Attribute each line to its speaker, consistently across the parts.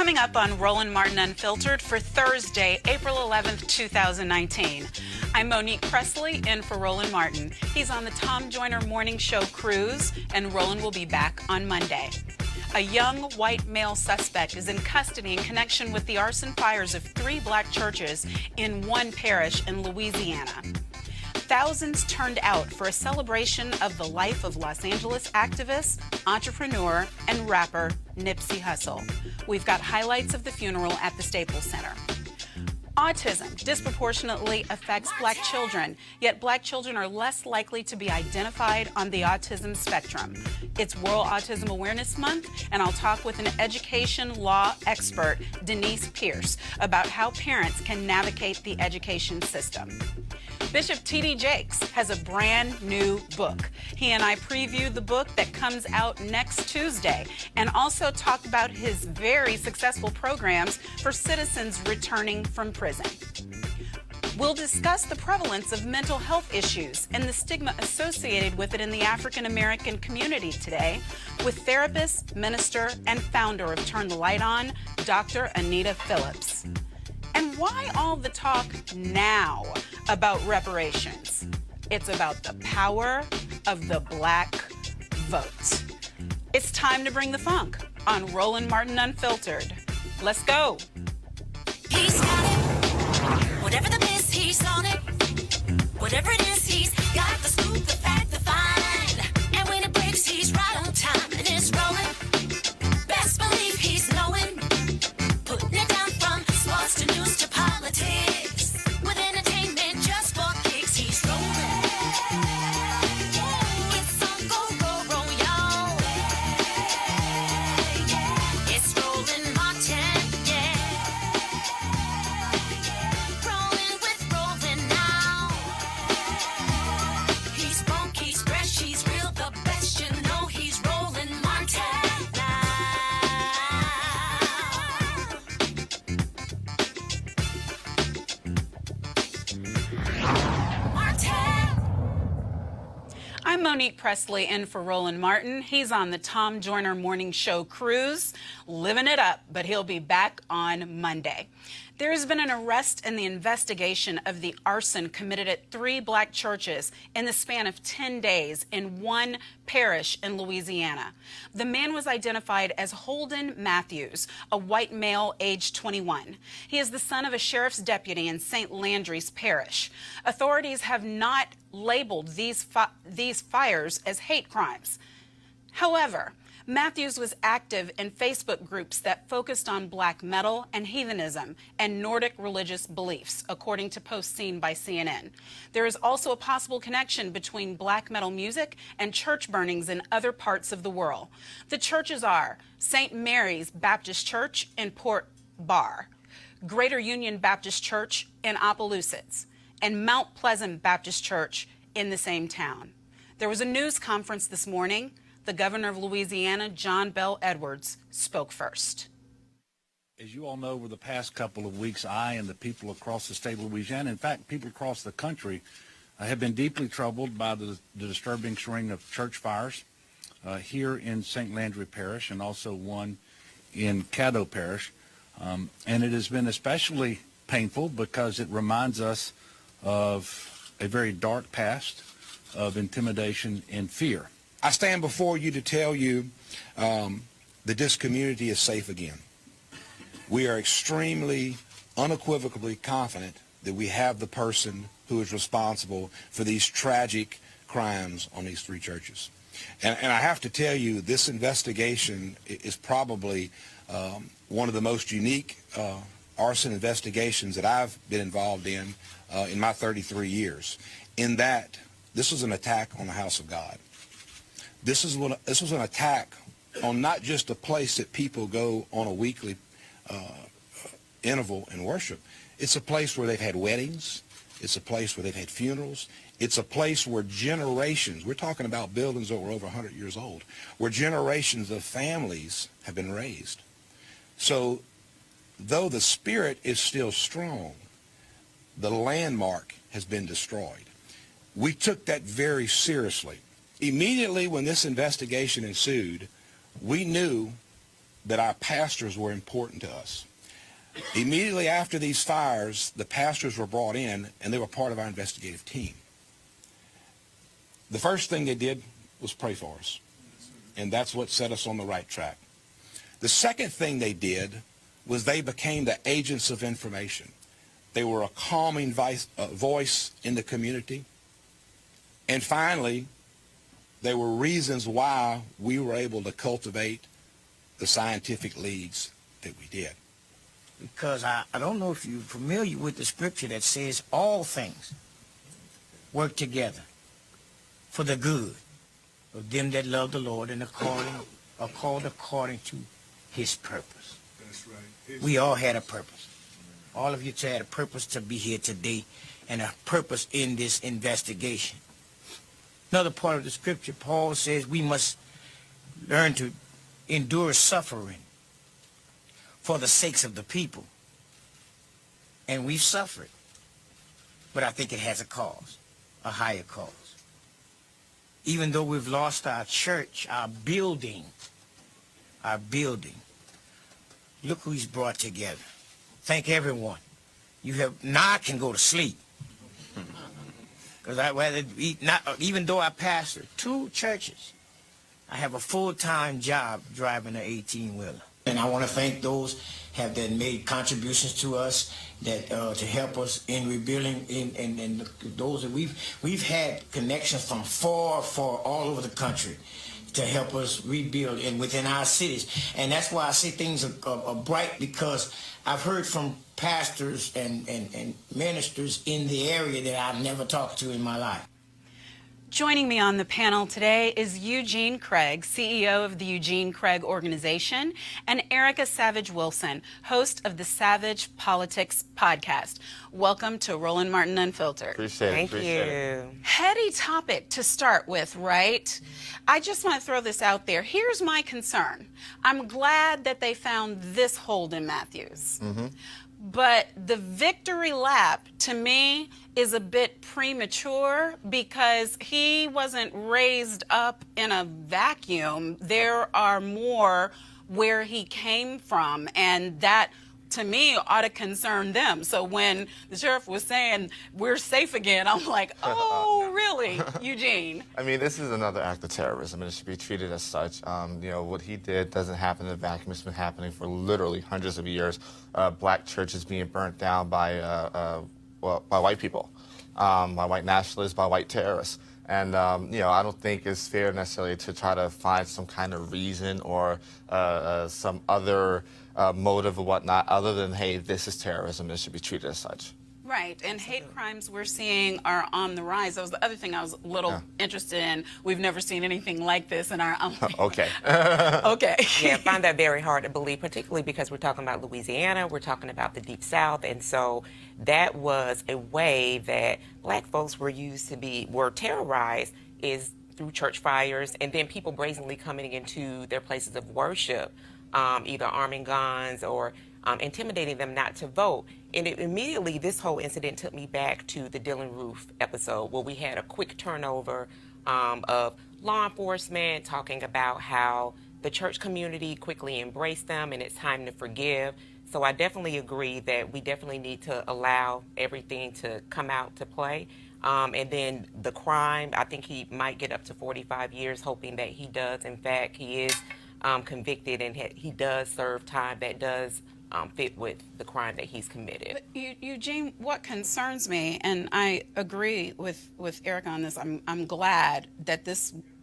Speaker 1: Coming up on Roland Martin Unfiltered for Thursday, April 11th, 2019. I'm Monique Presley in for Roland Martin. He's on the Tom Joyner Morning Show cruise, and Roland will be back on Monday. A young white male suspect is in custody in connection with the arson fires of 3 black churches in one parish in Louisiana. Thousands turned out for a celebration of the life of Los Angeles activist, entrepreneur, and rapper Nipsey Hussle. We've got highlights of the funeral at the Staples Center. Autism disproportionately affects black children, yet black children are less likely to be identified on the autism spectrum. It's World Autism Awareness Month, and I'll talk with an education law expert, Denise Pierce, about how parents can navigate the education system. Bishop T.D. Jakes has a brand new book. He and I preview the book that comes out next Tuesday and also talk about his very successful programs for citizens returning from prison. We'll discuss the prevalence of mental health issues and the stigma associated with it in the African American community today with therapist, minister, and founder of Turn the Light On, Dr. Anita Phillips. And why all the talk now about reparations? It's about the power of the black vote. It's time to bring the funk on Roland Martin Unfiltered. Let's go.
Speaker 2: He's got it. Whatever the miss, he's on it. Whatever it is, he's got the scoop, the fact, the find. And when it breaks, he's right on time and it's rolling. Best believe he's knowing. Putting it down from sports to news to politics. With entertainment just for kicks, he's rolling. It's on go, y'all. It's Roland Martin, yeah. Rolling with Roland now. He's funk, he's fresh, he's real, the best, you know he's Roland Martin now.
Speaker 1: I'm Monique Presley in for Roland Martin. He's on the Tom Joyner Morning Show cruise, living it up, but he'll be back on Monday. There has been an arrest in the investigation of the arson committed at 3 black churches in the span of 10 days in one parish in Louisiana. The man was identified as Holden Matthews, a white male aged 21. He is the son of a sheriff's deputy in St. Landry's Parish. Authorities have not labeled these fires as hate crimes. However, Matthews was active in Facebook groups that focused on black metal and heathenism and Nordic religious beliefs, according to posts seen by CNN. There is also a possible connection between black metal music and church burnings in other parts of the world. The churches are St. Mary's Baptist Church in Port Barre, Greater Union Baptist Church in Opelousas, and Mount Pleasant Baptist Church in the same town. There was a news conference this morning. The governor of Louisiana, John Bel Edwards, spoke first.
Speaker 3: As you all know, over the past couple of weeks, I and the people across the state of Louisiana, in fact, people across the country, have been deeply troubled by the disturbing string of church fires here in St. Landry Parish and also one in Caddo Parish. And it has been especially painful because it reminds us of a very dark past of intimidation and fear.
Speaker 4: I stand before you to tell you that this community is safe again. We are extremely, unequivocally confident that we have the person who is responsible for these tragic crimes on these 3 churches. And I have to tell you, this investigation is probably one of the most unique arson investigations that I've been involved in my 33 years, in that this was an attack on the house of God. This was an attack on not just a place that people go on a weekly interval and worship. It's a place where they've had weddings. It's a place where they've had funerals. It's a place where generations, we're talking about buildings that were over 100 years old, where generations of families have been raised. So though the spirit is still strong, the landmark has been destroyed. We took that very seriously. Immediately when this investigation ensued, we knew that our pastors were important to us. Immediately after these fires, the pastors were brought in, and they were part of our investigative team. The first thing they did was pray for us, and that's what set us on the right track. The second thing they did was they became the agents of information. They were a calming voice in the community. And finally, there were reasons why we were able to cultivate the scientific leads that we did.
Speaker 5: Because I don't know if you're familiar with the scripture that says all things work together for the good of them that love the Lord and are called according to his purpose.
Speaker 6: That's right.
Speaker 5: We all had a purpose. All of you had a purpose to be here today and a purpose in this investigation. Another part of the scripture, Paul says we must learn to endure suffering for the sakes of the people. And we've suffered. But I think it has a cause, a higher cause. Even though we've lost our church, our building, look who he's brought together. Thank everyone. Now I can go to sleep. Because I'd rather be, even though I pastor 2 churches, I have a full-time job driving an 18-wheeler. And I want to thank those that made contributions to us that to help us in rebuilding, and those that we've had connections from far all over the country to help us rebuild and within our cities. And that's why I say things are bright, because I've heard from pastors and ministers in the area that I've never talked to in my life.
Speaker 1: Joining me on the panel today is Eugene Craig, CEO of the Eugene Craig Organization, and Erica Savage Wilson, host of the Savage Politics podcast. Welcome to Roland Martin Unfiltered.
Speaker 7: Thank you.
Speaker 1: Heady topic to start with, right? I just want to throw this out there. Here's my concern. I'm glad that they found this Holden Matthews. But the victory lap, to me, is a bit premature because he wasn't raised up in a vacuum. There are more where he came from, and that, to me, ought to concern them. So when the sheriff was saying, we're safe again, I'm like, oh, really, Eugene?
Speaker 7: I mean, this is another act of terrorism, and it should be treated as such. You know, what he did doesn't happen in a vacuum. It's been happening for literally hundreds of years. Black churches being burnt down by white people, by white nationalists, by white terrorists. And, you know, I don't think it's fair necessarily to try to find some kind of reason or some other motive or whatnot, other than, hey, this is terrorism, and it should be treated as such.
Speaker 1: Right, and hate crimes we're seeing are on the rise. That was the other thing I was a little interested in. We've never seen anything like this in our own.
Speaker 7: Okay.
Speaker 1: Okay.
Speaker 8: Yeah, I find that very hard to believe, particularly because we're talking about Louisiana, we're talking about the Deep South, and so that was a way that black folks were terrorized is through church fires, and then people brazenly coming into their places of worship, either arming guns or intimidating them not to vote. And immediately, this whole incident took me back to the Dylan Roof episode, where we had a quick turnover of law enforcement talking about how the church community quickly embraced them and it's time to forgive. So I definitely agree that we definitely need to allow everything to come out to play. And then the crime, I think he might get up to 45 years, hoping that he does. In fact, he is convicted and he does serve time that does fit with the crime that he's committed.
Speaker 1: But Eugene, what concerns me, and I agree with Eric on this, I'm glad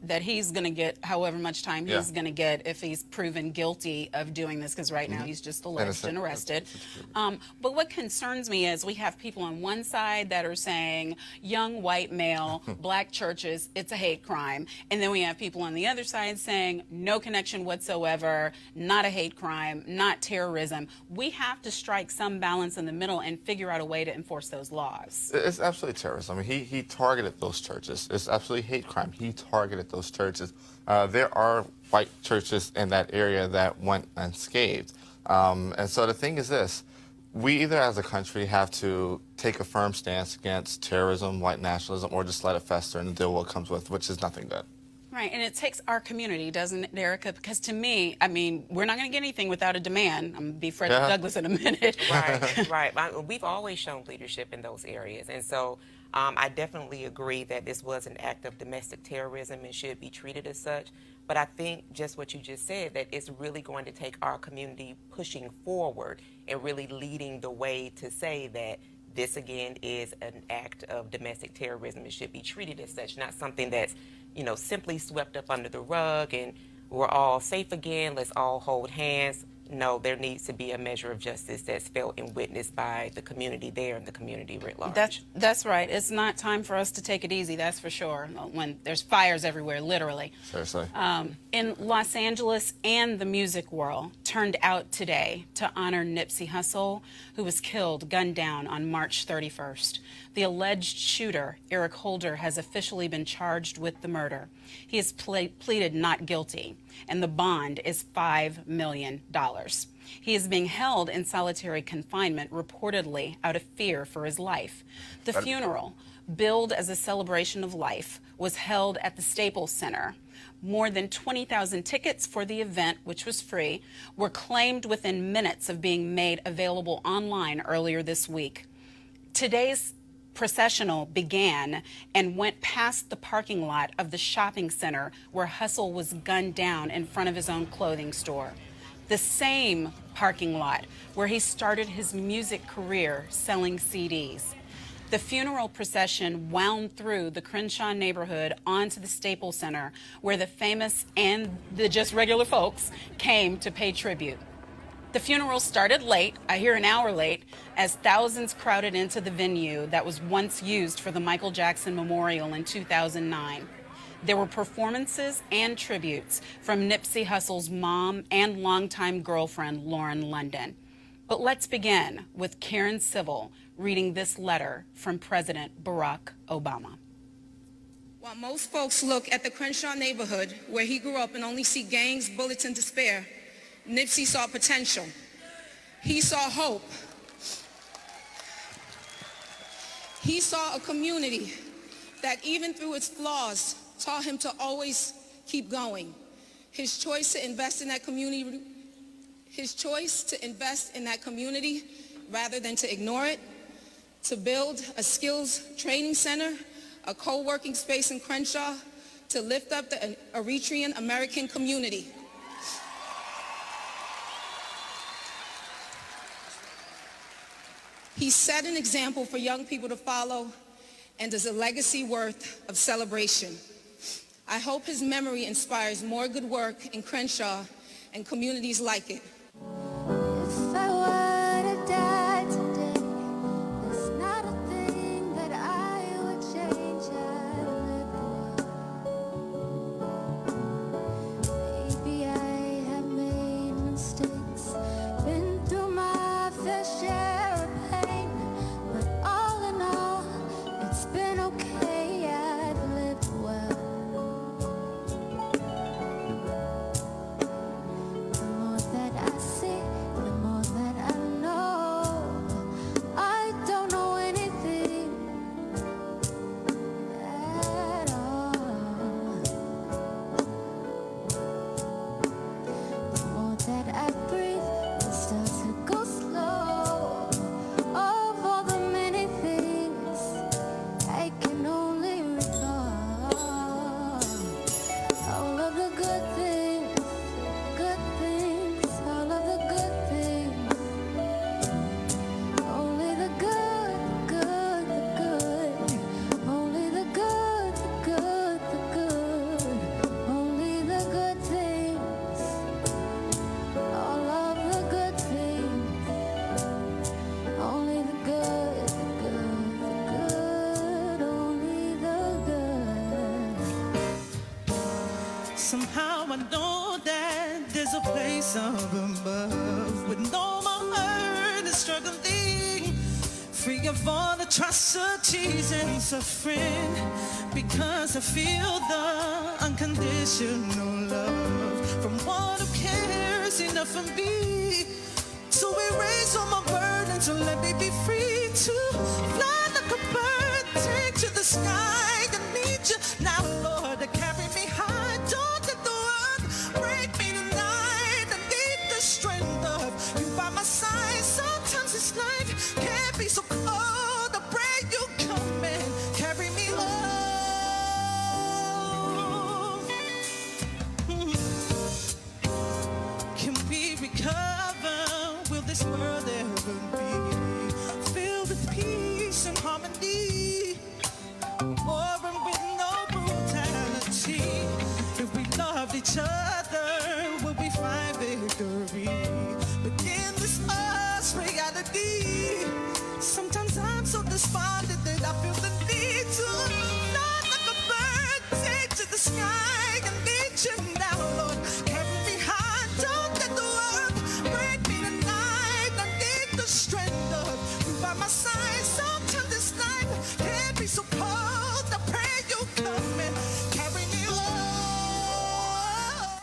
Speaker 1: that he's going to get however much time he's going to get if he's proven guilty of doing this, because right now he's just alleged and arrested. But what concerns me is we have people on one side that are saying young white male, black churches, it's a hate crime. And then we have people on the other side saying no connection whatsoever, not a hate crime, not terrorism. We have to strike some balance in the middle and figure out a way to enforce those laws.
Speaker 7: It's absolutely terrorism. I mean, he targeted those churches. It's absolutely hate crime. He targeted those churches. There are white churches in that area that went unscathed. And so the thing is this. We either as a country have to take a firm stance against terrorism, white nationalism, or just let it fester and deal with what comes with, which is nothing good.
Speaker 1: Right, and it takes our community, doesn't it, Erica? Because to me, I mean, we're not going to get anything without a demand. I'm going to be Frederick Douglass in a minute.
Speaker 8: Right, right. We've always shown leadership in those areas. And so I definitely agree that this was an act of domestic terrorism and should be treated as such. But I think just what you just said, that it's really going to take our community pushing forward and really leading the way to say that this, again, is an act of domestic terrorism. It should be treated as such, not something that's, you know, simply swept up under the rug and we're all safe again, let's all hold hands. No, there needs to be a measure of justice that's felt and witnessed by the community there and the community writ large.
Speaker 1: That's right. It's not time for us to take it easy, that's for sure, when there's fires everywhere, literally.
Speaker 7: Seriously.
Speaker 1: In Los Angeles and the music world turned out today to honor Nipsey Hussle, who was killed, gunned down on March 31st. The alleged shooter, Eric Holder, has officially been charged with the murder. He has pleaded not guilty, and the bond is $5 million. He is being held in solitary confinement, reportedly out of fear for his life. The funeral, billed as a celebration of life, was held at the Staples Center. More than 20,000 tickets for the event, which was free, were claimed within minutes of being made available online earlier this week. Today's processional began and went past the parking lot of the shopping center where Hussle was gunned down in front of his own clothing store. The same parking lot where he started his music career selling CDs. The funeral procession wound through the Crenshaw neighborhood onto the Staples Center, where the famous and the just regular folks came to pay tribute. The funeral started late, I hear an hour late, as thousands crowded into the venue that was once used for the Michael Jackson Memorial in 2009. There were performances and tributes from Nipsey Hussle's mom and longtime girlfriend, Lauren London. But let's begin with Karen Civil reading this letter from President Barack Obama.
Speaker 6: While most folks look at the Crenshaw neighborhood where he grew up and only see gangs, bullets, and despair, Nipsey saw potential. He saw hope. He saw a community that even through its flaws taught him to always keep going. His choice to invest in that community, rather than to ignore it, to build a skills training center, a co-working space in Crenshaw, to lift up the Eritrean American community. He set an example for young people to follow and is a legacy worth of celebration. I hope his memory inspires more good work in Crenshaw and communities like it.
Speaker 2: If I were to die today, there's not a thing that I would change. Maybe I have made mistakes, been through my fair share of pain, but all in all, it's been okay. I've lived well. The more that I see, the more that I know. I don't know anything at all. The more that I breathe, I start to go slow. Of all the many things I can only recall, all of the good things, all of the good things, only the good, the good, only the good, the good, only the good things, all of the good things, only the good, only the good.
Speaker 9: Somehow I know that there's a place up above with no more hurt and struggling, free of all atrocities and suffering, because I feel the unconditional love from one who cares enough for me. So erase all my burdens and let me be free to fly like a bird, take to the sky. I need you now, Lord, to carry me high. by my side. Sometimes this life can be so cold. I pray you come and carry me home. Can we recover? Will this world ever be filled with peace and harmony? War with no brutality. If we loved each other, will we find victory? But in this us reality, sometimes I'm so despondent that I feel the need to fly like a bird, take to the sky and reach you now, Lord. Carry me high, don't let the world break me tonight. I need the strength of you by my side. Sometimes this life can be so cold. I pray you come and carry me home.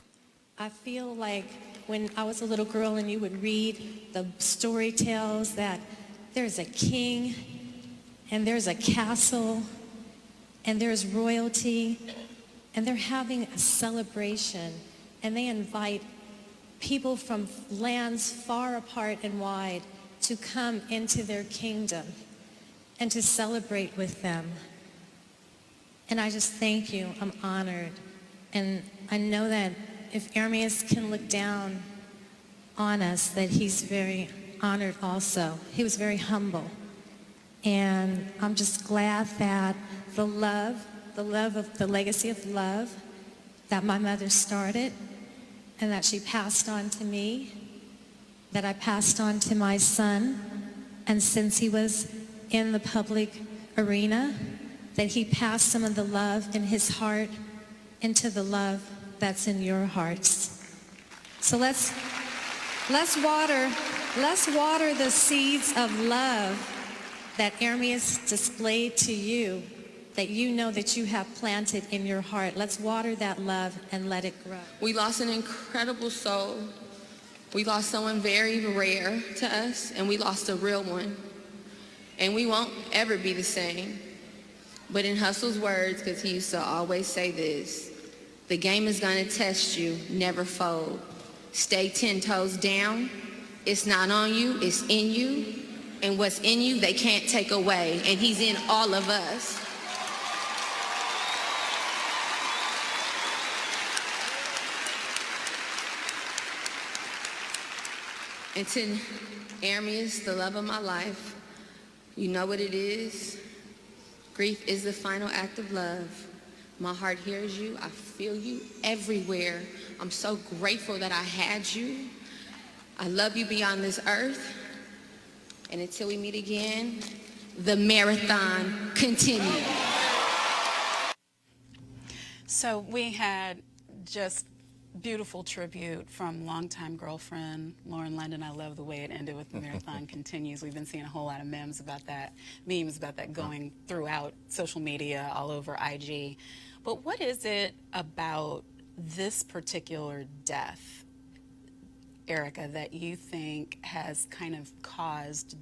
Speaker 10: I feel like when I was a little girl and you would read the story tales that there's a king and there's a castle and there's royalty and they're having a celebration and they invite people from lands far apart and wide to come into their kingdom and to celebrate with them. And I just thank you. I'm honored. And I know that if Ermias can look down on us, that he's very honored also. He was very humble. And I'm just glad that the legacy of love that my mother started and that she passed on to me, that I passed on to my son, and since he was in the public arena, that he passed some of the love in his heart into the love that's in your hearts. So let's water the seeds of love that Ermias displayed to you, that you know that you have planted in your heart. Let's water that love and let it grow.
Speaker 6: We lost an incredible soul. We lost someone very rare to us, and we lost a real one. And we won't ever be the same. But in Hussle's words, because he used to always say this, the game is going to test you, never fold. Stay 10 toes down. It's not on you, it's in you. And what's in you, they can't take away. And he's in all of us. And to Ermias, the love of my life, you know what it is. Grief is the final act of love. My heart hears you. I feel you everywhere. I'm so grateful that I had you. I love you beyond this earth. And until we meet again, the marathon continues.
Speaker 1: So we had just beautiful tribute from longtime girlfriend Lauren London. I love the way it ended with the marathon continues. We've been seeing a whole lot of memes about that going throughout social media, all over IG. But what is it about this particular death, Erica, that you think has kind of caused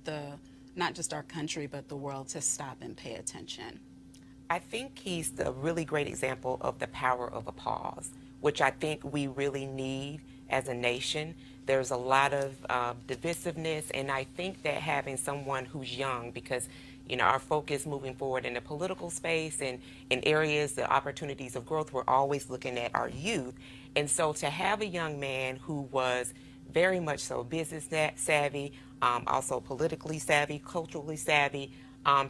Speaker 1: not just our country, but the world to stop and pay attention?
Speaker 8: I think he's the really great example of the power of a pause, which I think we really need as a nation. There's a lot of divisiveness, and I think that having someone who's young, because our focus moving forward in the political space and in areas, the opportunities of growth, we're always looking at our youth. And so to have a young man who was very much so business savvy, also politically savvy, culturally savvy,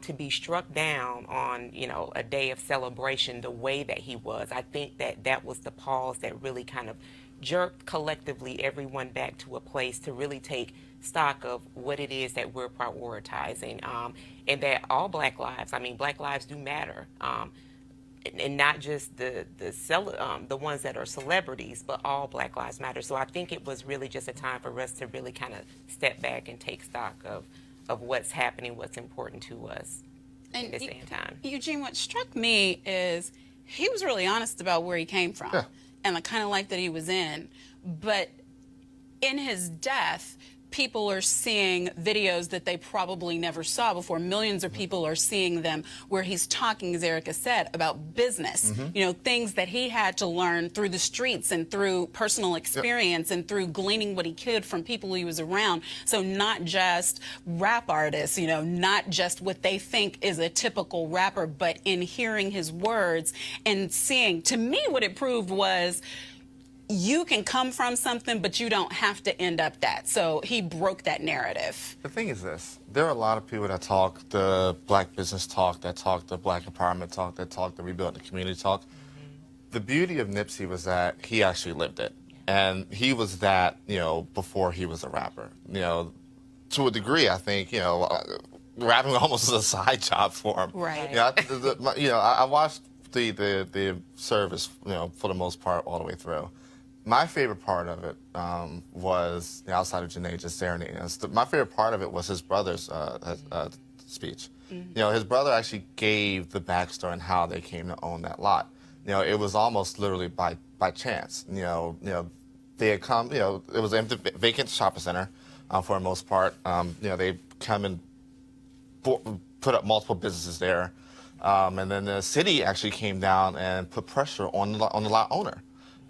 Speaker 8: to be struck down on, a day of celebration the way that he was, I think that was the pause that really kind of jerked collectively everyone back to a place to really take stock of what it is that we're prioritizing, and that all Black lives, Black lives do matter, and not just the ones that are celebrities, but all Black lives matter. So I think it was really just a time for us to really kind of step back and take stock of what's happening, what's important to us at the same time.
Speaker 1: Eugene, what struck me is he was really honest about where he came from and the kind of life that he was in. But in his death, people are seeing videos that they probably never saw before. Millions of people are seeing them where he's talking, as Erica said, about business, you know, things that he had to learn through the streets and through personal experience and through gleaning what he could from people he was around. So not just rap artists, you know, not just what they think is a typical rapper, but in hearing his words and seeing, to me, what it proved was you can come from something, but you don't have to end up that. So he broke that narrative.
Speaker 7: The thing is this, there are a lot of people that talk the black business talk, that talk the black empowerment talk, that talk the rebuilding the community talk. The beauty of Nipsey was that he actually lived it. And he was that, you know, before he was a rapper. You know, to a degree, I think, you know, rapping almost was a side job for him.
Speaker 1: Right.
Speaker 7: You know, I watched the service, you know, for the most part all the way through. My favorite part of it was, outside of Janae just serenading us, my favorite part of it was his brother's speech. You know, his brother actually gave the backstory on how they came to own that lot. You know, it was almost literally by chance. You know, they had come, you know, it was an empty, vacant shopping center for the most part. You know, they come and put up multiple businesses there. And then the city actually came down and put pressure on the lot owner.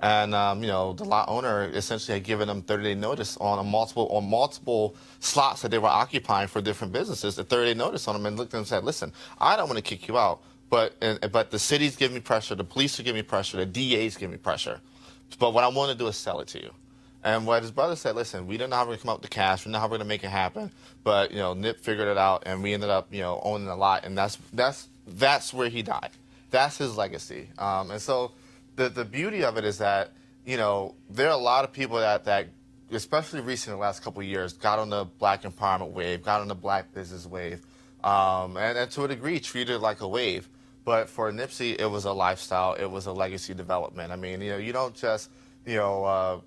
Speaker 7: And, you know, the lot owner essentially had given them 30-day notice on multiple slots that they were occupying for different businesses, a 30-day notice on them, and looked at them and said, listen, I don't want to kick you out, but the city's giving me pressure, the police are giving me pressure, the DA's giving me pressure. But what I want to do is sell it to you. And what his brother said, listen, we don't know how we're going to come up with the cash, we don't know how we're going to make it happen, but, you know, Nip figured it out, and we ended up, you know, owning a lot, and that's where he died. That's his legacy. And so the beauty of it is that, you know, there are a lot of people that especially recently in the last couple of years, got on the black empowerment wave, got on the black business wave, and to a degree treated it like a wave. But for Nipsey, it was a lifestyle, it was a legacy development. I mean, you know, you don't just, you know,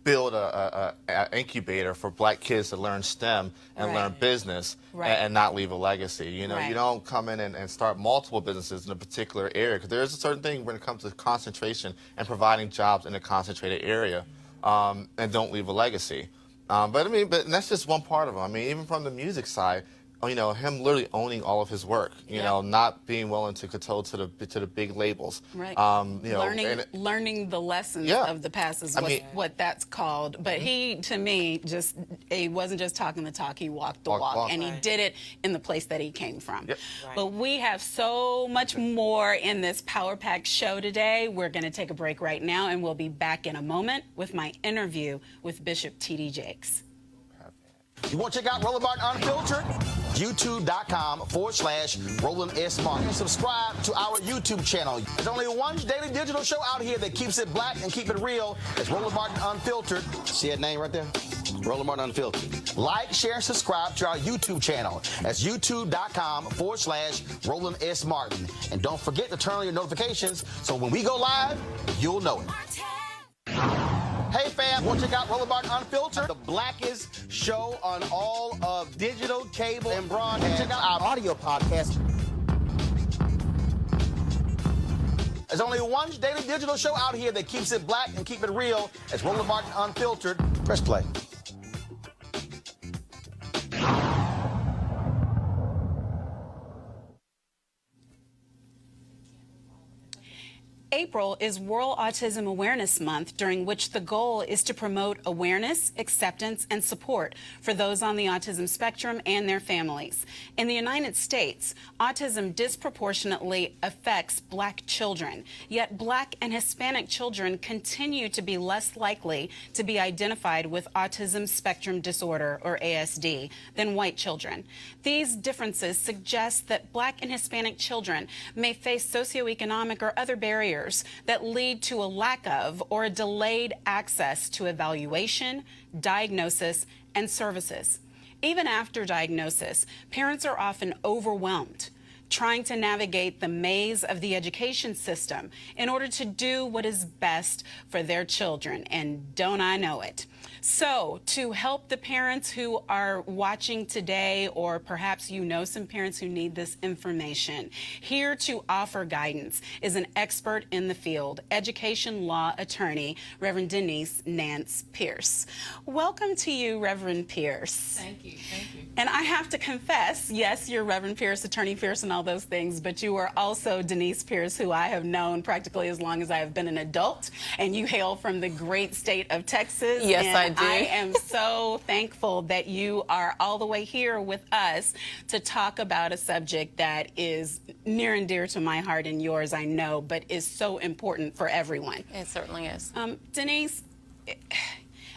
Speaker 7: build a incubator for black kids to learn STEM and learn business and not leave a legacy. You know, you don't come in and start multiple businesses in a particular area, because there is a certain thing when it comes to concentration and providing jobs in a concentrated area, and don't leave a legacy. But I mean, but that's just one part of it. I mean, even from the music side, you know, him literally owning all of his work, you know, not being willing to kowtow to the big labels.
Speaker 1: Right.
Speaker 7: You know,
Speaker 1: learning the lessons of the past is what that's called. But he, to me, he wasn't just talking the talk, he walked the walk. And he did it in the place that he came from. Yep. But we have so much more in this Power Pack show today. We're going to take a break right now, and we'll be back in a moment with my interview with Bishop T.D. Jakes.
Speaker 11: You want to check out Roland Martin Unfiltered? YouTube.com/Roland S. Martin. Subscribe to our YouTube channel. There's only one daily digital show out here that keeps it black and keep it real. It's Roland Martin Unfiltered. See that name right there? Roland Martin Unfiltered. Like, share, and subscribe to our YouTube channel. That's YouTube.com/Roland S. Martin. And don't forget to turn on your notifications so when we go live, you'll know it. Hey fam, want to check out Roland Martin Unfiltered, the blackest show on all of digital, cable, and broadcast. Check out our audio podcast. There's only one daily digital show out here that keeps it black and keep it real. It's Roland Martin Unfiltered. Press play.
Speaker 1: April is World Autism Awareness Month, during which the goal is to promote awareness, acceptance, and support for those on the autism spectrum and their families. In the United States, autism disproportionately affects black children, yet Black and Hispanic children continue to be less likely to be identified with autism spectrum disorder, or ASD, than white children. These differences suggest that Black and Hispanic children may face socioeconomic or other barriers that lead to a lack of or a delayed access to evaluation, diagnosis, and services. Even after diagnosis, parents are often overwhelmed. trying to navigate the maze of the education system in order to do what is best for their children. And don't I know it? So to help the parents who are watching today, or perhaps you know some parents who need this information, here to offer guidance is an expert in the field, education law attorney, Reverend Denise Nance Pierce. Welcome to you, Reverend Pierce.
Speaker 12: Thank you, thank you.
Speaker 1: And I have to confess, yes, you're Reverend Pierce, Attorney Pierce, and all those things, but you are also Denise Pierce, who I have known practically as long as I have been an adult, and you hail from the great state of Texas.
Speaker 12: Yes,
Speaker 1: and
Speaker 12: I do.
Speaker 1: I am so thankful that you are all the way here with us to talk about a subject that is near and dear to my heart and yours, I know, but is so important for everyone.
Speaker 12: It certainly is.
Speaker 1: Denise,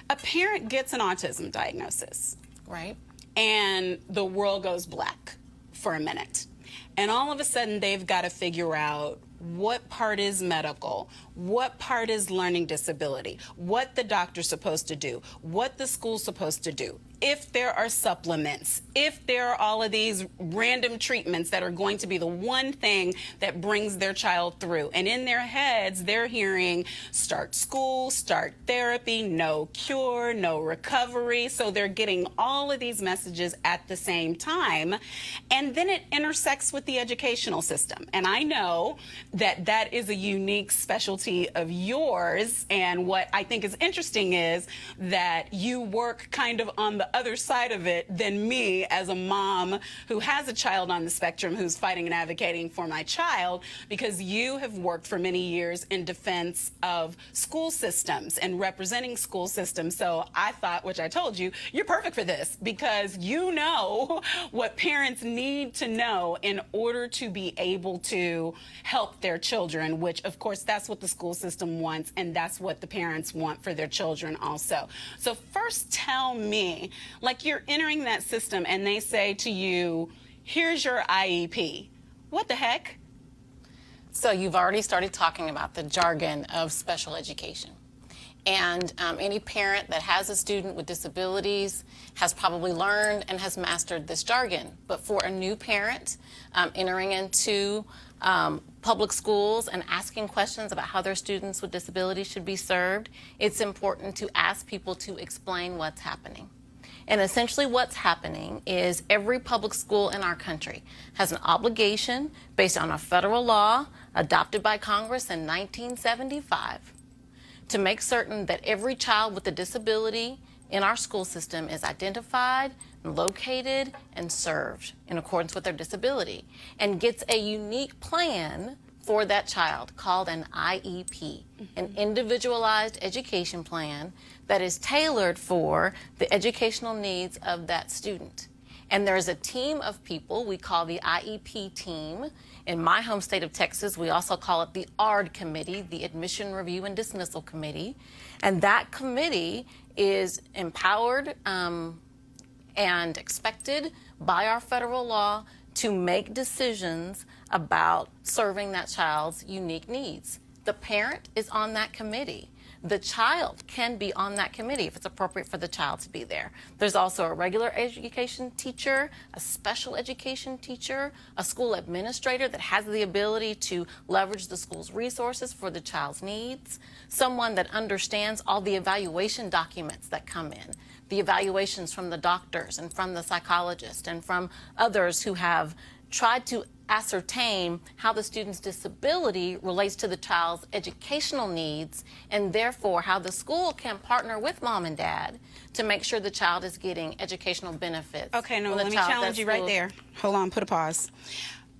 Speaker 1: a parent gets an autism diagnosis.
Speaker 12: Right.
Speaker 1: And the world goes black for a minute. And all of a sudden, they've got to figure out what part is medical, what part is learning disability, what the doctor's supposed to do, what the school's supposed to do, if there are supplements, if there are all of these random treatments that are going to be the one thing that brings their child through. And in their heads, they're hearing start school, start therapy, no cure, no recovery. So they're getting all of these messages at the same time. And then it intersects with the educational system. And I know that that is a unique specialty of yours. And what I think is interesting is that you work kind of on the other side of it than me as a mom who has a child on the spectrum who's fighting and advocating for my child, because you have worked for many years in defense of school systems and representing school systems. So I thought, which I told you, you're perfect for this, because you know what parents need to know in order to be able to help their children, which of course that's what the school system wants, and that's what the parents want for their children also. So first tell me, like, you're entering that system and they say to you, here's your IEP. What the heck?
Speaker 12: So you've already started talking about the jargon of special education. And any parent that has a student with disabilities has probably learned and has mastered this jargon. But for a new parent entering into public schools and asking questions about how their students with disabilities should be served, it's important to ask people to explain what's happening. And essentially what's happening is every public school in our country has an obligation based on a federal law adopted by Congress in 1975 to make certain that every child with a disability in our school system is identified, located, and served in accordance with their disability, and gets a unique plan for that child called an IEP, an individualized education plan that is tailored for the educational needs of that student. And there's a team of people we call the IEP team. In my home state of Texas, we also call it the ARD committee, the Admission Review and Dismissal Committee. And that committee is empowered and expected by our federal law to make decisions about serving that child's unique needs. The parent is on that committee. The child can be on that committee if it's appropriate for the child to be there. There's also a regular education teacher, a special education teacher, a school administrator that has the ability to leverage the school's resources for the child's needs, someone that understands all the evaluation documents that come in, the evaluations from the doctors and from the psychologist and from others who have tried to ascertain how the student's disability relates to the child's educational needs, and therefore how the school can partner with mom and dad to make sure the child is getting educational benefits.
Speaker 1: Okay, no, let me challenge you right there. Hold on, put a pause.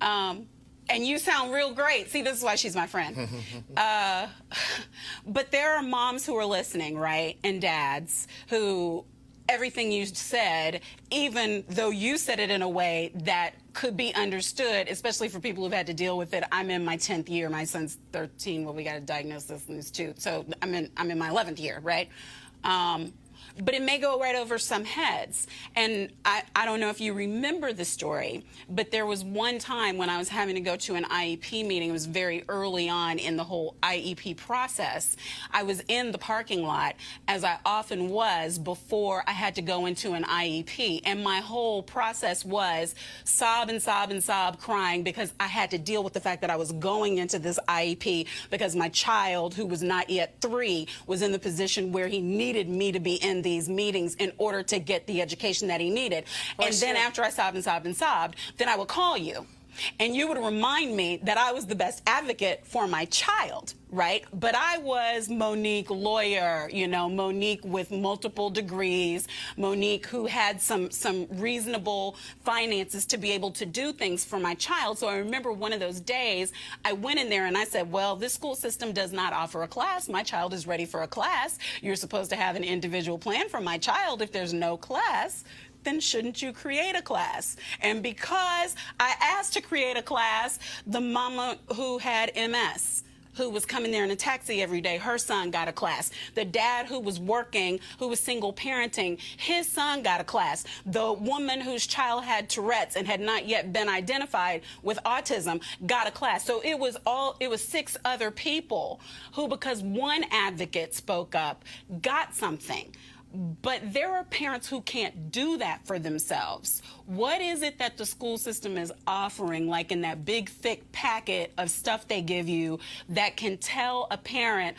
Speaker 1: And you sound real great. See, this is why she's my friend. But there are moms who are listening, right, and dads who everything you said, even though you said it in a way that could be understood, especially for people who've had to deal with it. I'm in my 10th year. My son's 13. Well, we got a diagnosis and he's 2. So I'm in my 11th year, right? but it may go right over some heads. And I don't know if you remember the story, but there was one time when I was having to go to an IEP meeting. It was very early on in the whole IEP process. I was in the parking lot, as I often was before I had to go into an IEP, and my whole process was sob and sob and sob, crying, because I had to deal with the fact that I was going into this IEP because my child, who was not yet 3, was in the position where he needed me to be in these meetings in order to get the education that he needed. And then after I sobbed and sobbed and sobbed, then I would call you. And you would remind me that I was the best advocate for my child, right? But I was Monique, lawyer, you know, Monique with multiple degrees, Monique who had some reasonable finances to be able to do things for my child. So I remember one of those days, I went in there and I said, well, this school system does not offer a class. My child is ready for a class. You're supposed to have an individual plan for my child. If there's no class, then shouldn't you create a class? And because I asked to create a class, the mama who had MS, who was coming there in a taxi every day, her son got a class. The dad who was working, who was single parenting, his son got a class. The woman whose child had Tourette's and had not yet been identified with autism got a class. So it was 6 other people who, because one advocate spoke up, got something. But there are parents who can't do that for themselves. What is it that the school system is offering, like in that big, thick packet of stuff they give you, that can tell a parent,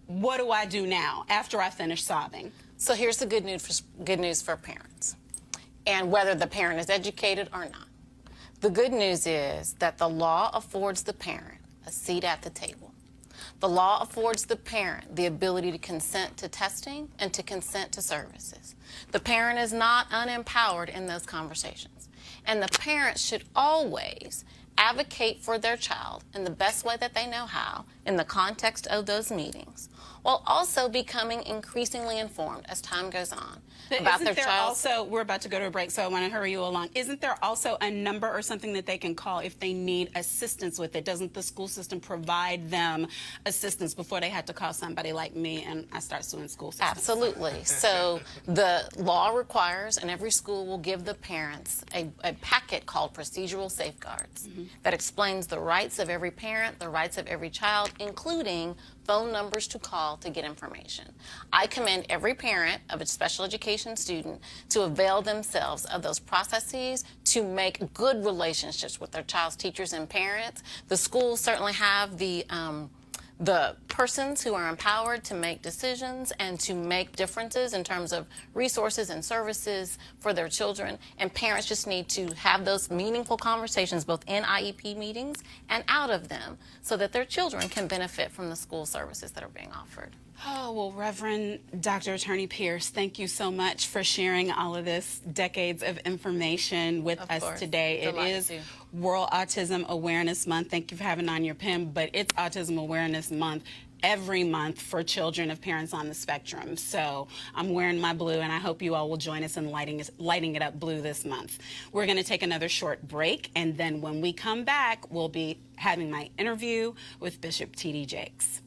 Speaker 1: what do I do now after I finish sobbing?
Speaker 12: So here's the good news for parents, and whether the parent is educated or not. The good news is that the law affords the parent a seat at the table. The law affords the parent the ability to consent to testing and to consent to services. The parent is not unempowered in those conversations. And the parent should always advocate for their child in the best way that they know how in the context of those meetings, while also becoming increasingly informed as time goes on about their child.
Speaker 1: Also, we're about to go to a break, so I want to hurry you along. Isn't there also a number or something that they can call if they need assistance with it? Doesn't the school system provide them assistance before they had to call somebody like me and I start suing school systems?
Speaker 12: Absolutely. So the law requires, and every school will give the parents a packet called procedural safeguards that explains the rights of every parent, the rights of every child, including phone numbers to call to get information. I commend every parent of a special education student to avail themselves of those processes to make good relationships with their child's teachers and parents. The schools certainly have the persons who are empowered to make decisions and to make differences in terms of resources and services for their children. And parents just need to have those meaningful conversations both in IEP meetings and out of them so that their children can benefit from the school services that are being offered.
Speaker 1: Oh, well, Reverend Dr. Attorney Pierce, thank you so much for sharing all of this decades of information with us today. It is World Autism Awareness Month. Thank you for having on your pen, but it's Autism Awareness Month every month for children of parents on the spectrum. So I'm wearing my blue, and I hope you all will join us in lighting it up blue this month. We're going to take another short break, and then when we come back, we'll be having my interview with Bishop T.D. Jakes.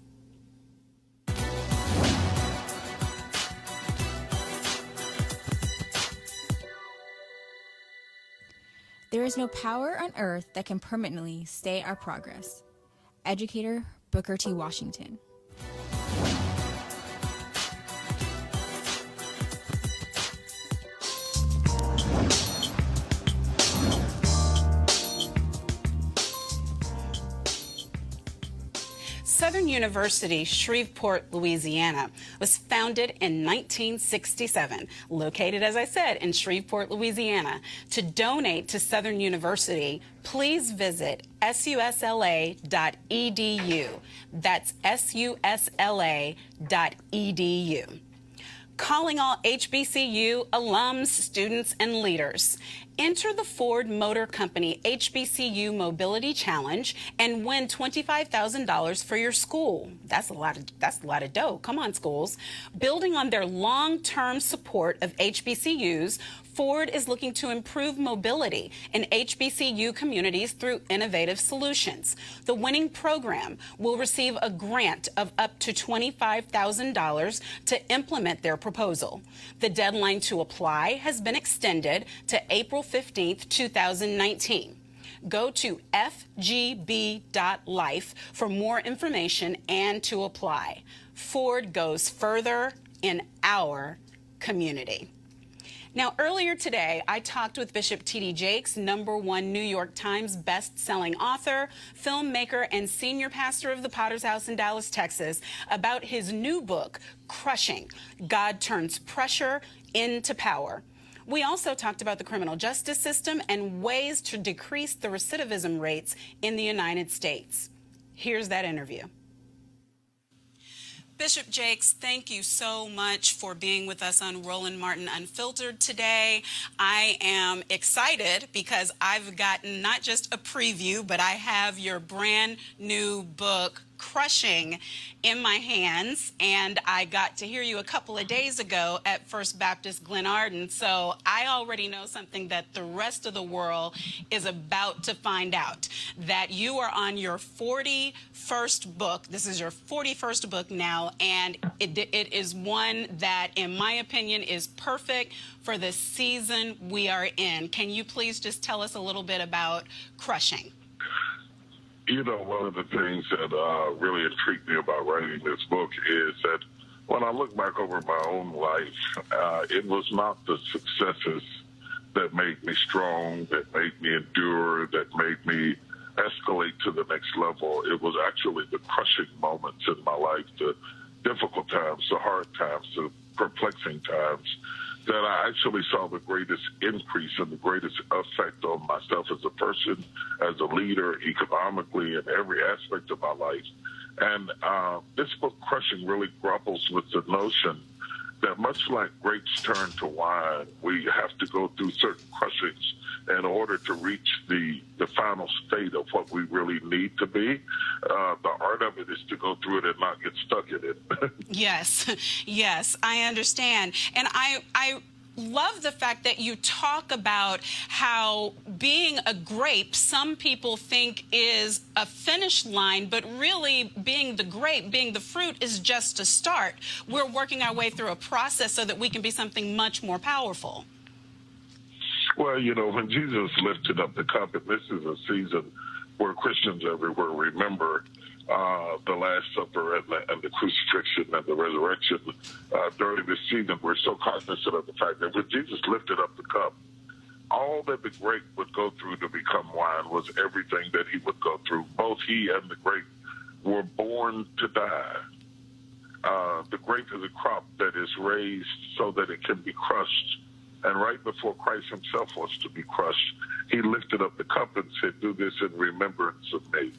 Speaker 13: There is no power on earth that can permanently stay our progress. Educator Booker T. Washington.
Speaker 1: Southern University, Shreveport, Louisiana, was founded in 1967, located, as I said, in Shreveport, Louisiana. To donate to Southern University, please visit susla.edu. That's susla.edu. Calling all HBCU alums, students, and leaders. Enter the Ford Motor Company HBCU Mobility Challenge and win $25,000 for your school. That's a lot of dough. Come on, schools. Building on their long-term support of HBCUs, Ford is looking to improve mobility in HBCU communities through innovative solutions. The winning program will receive a grant of up to $25,000 to implement their proposal. proposal. The deadline to apply has been extended to April 15th, 2019. Go to fgb.life for more information and to apply. Ford goes further in our community. Now, earlier today, I talked with Bishop T.D. Jakes, #1 New York Times best-selling author, filmmaker, and senior pastor of the Potter's House in Dallas, Texas, about his new book, Crushing: God Turns Pressure into Power. We also talked about the criminal justice system and ways to decrease the recidivism rates in the United States. Here's that interview. Bishop Jakes, thank you so much for being with us on Roland Martin Unfiltered today. I am excited because I've gotten not just a preview, but I have your brand new book, Crushing, in my hands, and I got to hear you a couple of days ago at First Baptist Glen Arden, so I already know something that the rest of the world is about to find out, that you are on your 41st book. This is your 41st book now, and it is one that, in my opinion, is perfect for the season we are in. Can you please just tell us a little bit about Crushing?
Speaker 14: You know, one of the things that really intrigued me about writing this book is that when I look back over my own life, it was not the successes that made me strong, that made me endure, that made me escalate to the next level. It was actually the crushing moments in my life, the difficult times, the hard times, the perplexing times, that I actually saw the greatest increase and the greatest effect on myself as a person, as a leader, economically, in every aspect of my life. And this book, Crushing, really grapples with the notion that much like grapes turn to wine, we have to go through certain crushings in order to reach the final state of what we really need to be. The art of it is to go through it and not get stuck in it.
Speaker 1: Yes, yes, I understand. And I love the fact that you talk about how being a grape, some people think is a finish line, but really being the grape, being the fruit, is just a start. We're working our way through a process so that we can be something much more powerful.
Speaker 14: Well, you know, when Jesus lifted up the cup, and this is a season where Christians everywhere remember the Last Supper and the crucifixion and the resurrection. During this season, we're so cognizant of the fact that when Jesus lifted up the cup, all that the grape would go through to become wine was everything that he would go through. Both he and the grape were born to die. The grape is a crop that is raised so that it can be crushed. And right before Christ himself was to be crushed, he lifted up the cup and said, "Do this in remembrance of me."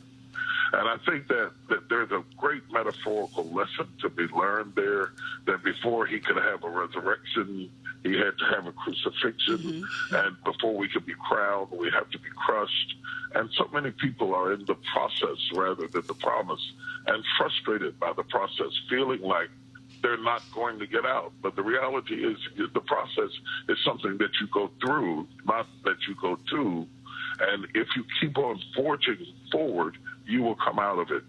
Speaker 14: And I think that there's a great metaphorical lesson to be learned there, that before he could have a resurrection, he had to have a crucifixion. Mm-hmm. And before we could be crowned, we have to be crushed. And so many people are in the process rather than the promise, and frustrated by the process, feeling like they're not going to get out. But the reality is the process is something that you go through, not that you go to. And if you keep on forging forward, you will come out of it.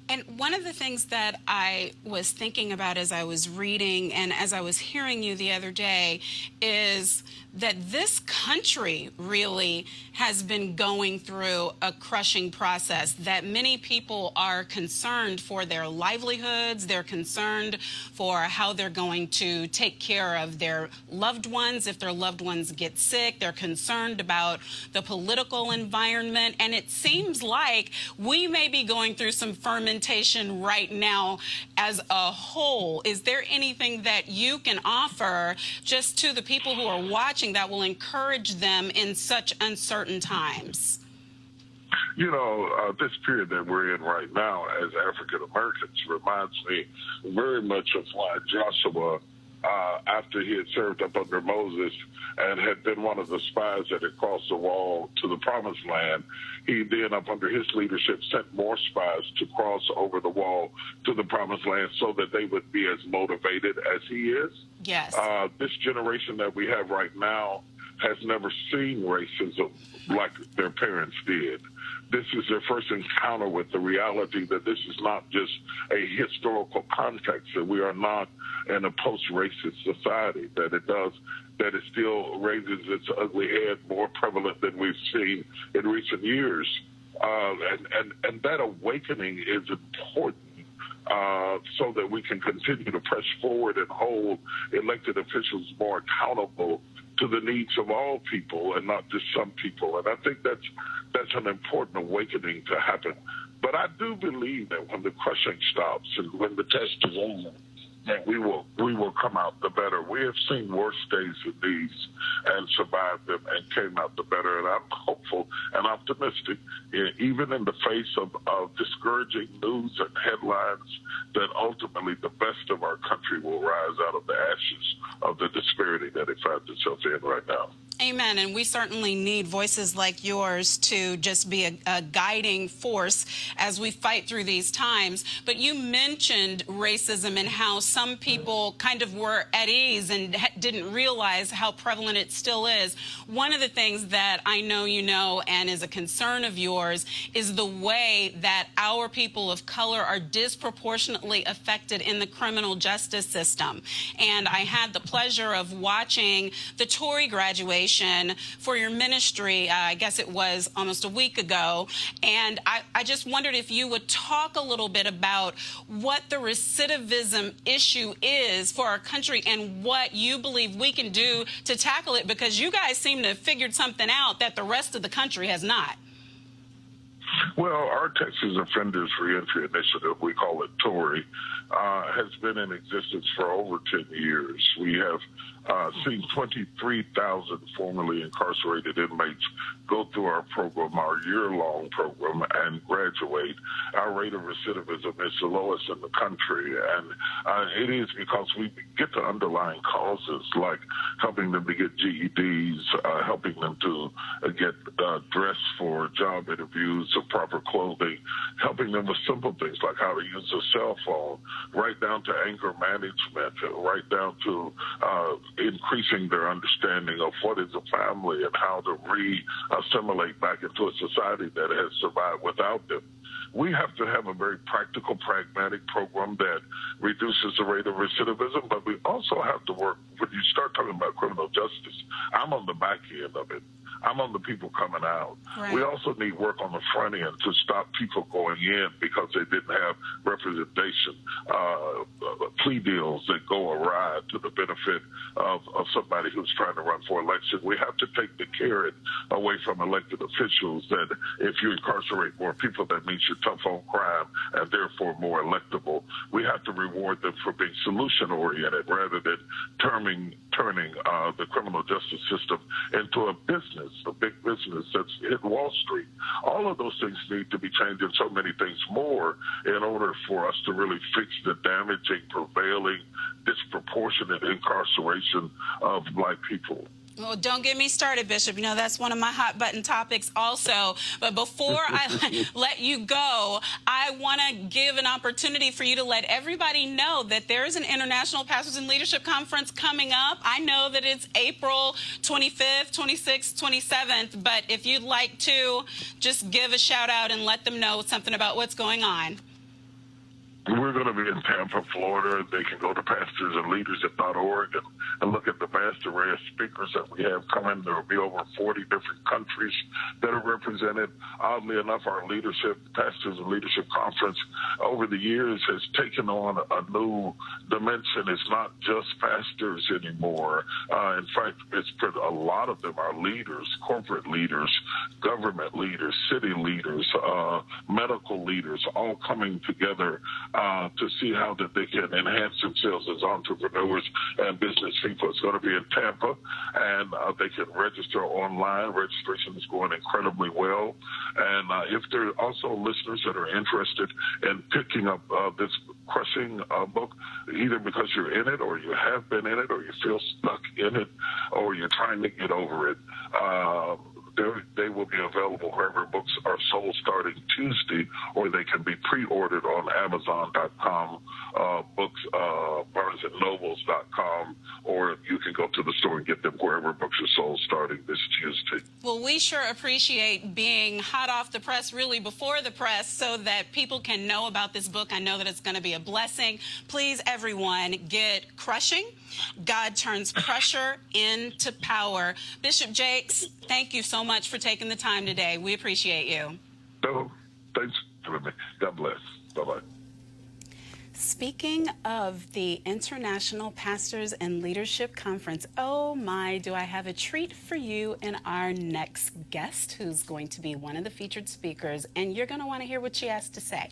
Speaker 1: And one of the things that I was thinking about as I was reading and as I was hearing you the other day is that this country really has been going through a crushing process, that many people are concerned for their livelihoods, they're concerned for how they're going to take care of their loved ones if their loved ones get sick, they're concerned about the political environment, and it seems like we may be going through some fermentation right now as a whole. Is there anything that you can offer just to the people who are watching that will encourage them in such uncertain times?
Speaker 14: You know, this period that we're in right now as African Americans reminds me very much of why Joshua, after he had served up under Moses and had been one of the spies that had crossed the wall to the promised land, he then, up under his leadership, sent more spies to cross over the wall to the promised land so that they would be as motivated as he is.
Speaker 1: Yes.
Speaker 14: This generation that we have right now has never seen racism like their parents did. this is their first encounter with the reality that this is not just a historical context, that we are not in a post-racist society, that it still raises its ugly head more prevalent than we've seen in recent years. And that awakening is important so that we can continue to press forward and hold elected officials more accountable to the needs of all people and not just some people. And I think that's an important awakening to happen. But I do believe that when the crushing stops and when the test is over, that we will come out the better. We have seen worse days than these and survived them and came out the better. And I'm hopeful and optimistic, even in the face of discouraging news and headlines, that ultimately the best of our country will rise out of the ashes of the disparity that it finds itself in right now.
Speaker 1: Amen. And we certainly need voices like yours to just be a guiding force as we fight through these times. But you mentioned racism and how some people kind of were at ease and didn't realize how prevalent it still is. One of the things that I know you know and is a concern of yours is the way that our people of color are disproportionately affected in the criminal justice system. And I had the pleasure of watching the Tory graduation for your ministry, I guess it was almost a week ago, and I just wondered if you would talk a little bit about what the recidivism issue is for our country and what you believe we can do to tackle it, because you guys seem to have figured something out that the rest of the country has not.
Speaker 14: Well, our Texas Offenders Reentry Initiative, we call it TORI, has been in existence for over 10 years. We have seen 23,000 formerly incarcerated inmates go through our program, our year-long program, and graduate. Our rate of recidivism is the lowest in the country, and it is because we get to underlying causes like helping them to get GEDs, helping them to get dressed for job interviews or proper clothing, helping them with simple things like how to use a cell phone, right down to anger management, right down to increasing their understanding of what is a family and how to re-assimilate back into a society that has survived without them. We have to have a very practical, pragmatic program that reduces the rate of recidivism, but we also have to work, when you start talking about criminal justice, I'm on the back end of it. I'm on the people coming out. Right. We also need work on the front end to stop people going in because they didn't have representation, plea deals that go awry to the benefit of somebody who's trying to run for election. We have to take the carrot away from elected officials that if you incarcerate more people, that means you're tough on crime and therefore more electable. We have to reward them for being solution-oriented rather than turning the criminal justice system into a business, a big business that's hit Wall Street. All of those things need to be changed and so many things more in order for us to really fix the damaging, prevailing, disproportionate incarceration of Black people.
Speaker 1: Well, don't get me started, Bishop. You know, that's one of my hot button topics also. But before I let you go, I want to give an opportunity for you to let everybody know that there is an International Pastors and Leadership Conference coming up. I know that it's April 25th, 26th, 27th. But if you'd like to just give a shout out and let them know something about what's going on.
Speaker 14: We're going to be in Tampa, Florida. They can go to pastorsandleaders.org and look at the vast array of speakers that we have coming. There will be over 40 different countries that are represented. Oddly enough, our Pastors and Leadership Conference over the years has taken on a new dimension. It's not just pastors anymore. In fact, a lot of them are leaders, corporate leaders, government leaders, city leaders, medical leaders, all coming together to see how that they can enhance themselves as entrepreneurs and business people. It's going to be in Tampa, and they can register online. Registration is going incredibly well. And if there are also listeners that are interested in picking up this crushing book, either because you're in it or you have been in it or you feel stuck in it or you're trying to get over it, They will be available wherever books are sold starting Tuesday, or they can be pre-ordered on Amazon.com, BarnesandNobles.com, or you can go to the store and get them wherever books are sold starting this Tuesday.
Speaker 1: Well, we sure appreciate being hot off the press, really before the press, so that people can know about this book. I know that it's going to be a blessing. Please, everyone, get Crushing. God Turns Pressure into Power. Bishop Jakes, thank you so much for taking the time today. We appreciate you.
Speaker 14: No, thanks for having me. God bless. Bye-bye.
Speaker 1: Speaking of the International Pastors and Leadership Conference, oh my, do I have a treat for you in our next guest, who's going to be one of the featured speakers, and you're going to want to hear what she has to say.